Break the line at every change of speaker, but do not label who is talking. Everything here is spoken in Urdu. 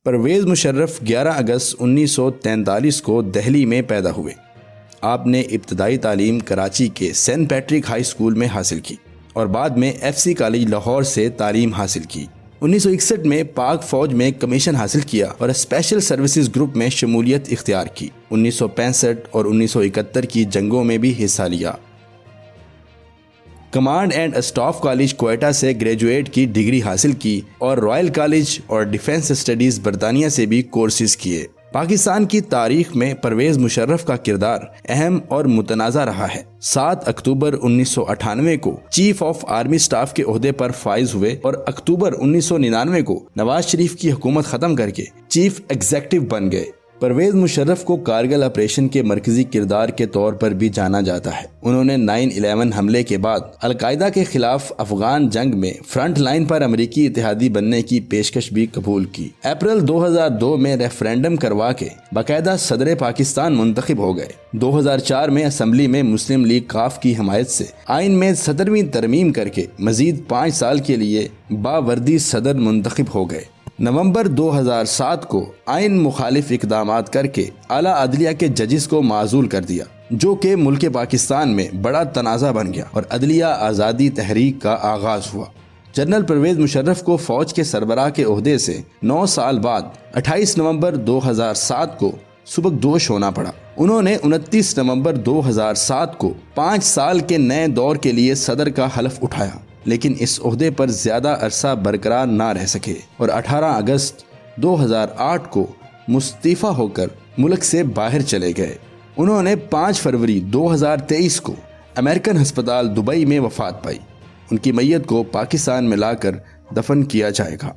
پرویز مشرف 11 اگست 1943 کو دہلی میں پیدا ہوئے۔ آپ نے ابتدائی تعلیم کراچی کے سینٹ پیٹرک ہائی اسکول میں حاصل کی اور بعد میں FC کالج لاہور سے تعلیم حاصل کی۔ 1961 میں پاک فوج میں کمیشن حاصل کیا اور اسپیشل سروسز گروپ میں شمولیت اختیار کی۔ 1965 اور 1971 کی جنگوں میں بھی حصہ لیا۔ Command and staff college Quetta سے گریجویٹ کی ڈگری حاصل کی اور رائل کالج اور ڈیفنس اسٹڈیز برطانیہ سے بھی کورسز کیے۔ پاکستان کی تاریخ میں پرویز مشرف کا کردار اہم اور متنازع رہا ہے۔ 7 اکتوبر 1998 کو چیف آف آرمی سٹاف کے عہدے پر فائز ہوئے اور اکتوبر 1999 کو نواز شریف کی حکومت ختم کر کے چیف ایگزیکٹو بن گئے۔ پرویز مشرف کو کارگل آپریشن کے مرکزی کردار کے طور پر بھی جانا جاتا ہے۔ انہوں نے 9/11 حملے کے بعد القاعدہ کے خلاف افغان جنگ میں فرنٹ لائن پر امریکی اتحادی بننے کی پیشکش بھی قبول کی۔ اپریل 2002 میں ریفرینڈم کروا کے باقاعدہ صدر پاکستان منتخب ہو گئے۔ 2004 میں اسمبلی میں مسلم لیگ ق کی حمایت سے آئین میں 17ویں ترمیم کر کے مزید 5 سال کے لیے باوردی صدر منتخب ہو گئے۔ نومبر 2007 کو آئین مخالف اقدامات کر کے اعلیٰ عدلیہ کے ججز کو معزول کر دیا، جو کہ ملک پاکستان میں بڑا تنازع بن گیا اور عدلیہ آزادی تحریک کا آغاز ہوا۔ جنرل پرویز مشرف کو فوج کے سربراہ کے عہدے سے 9 سال بعد 28 نومبر 2007 کو سبکدوش ہونا پڑا۔ انہوں نے 29 نومبر 2007 کو 5 سال کے نئے دور کے لیے صدر کا حلف اٹھایا، لیکن اس عہدے پر زیادہ عرصہ برقرار نہ رہ سکے اور 18 اگست 2008 کو مستعفی ہو کر ملک سے باہر چلے گئے۔ انہوں نے 5 فروری 2023 کو امریکن ہسپتال دبئی میں وفات پائی۔ ان کی میت کو پاکستان میں لا کر دفن کیا جائے گا۔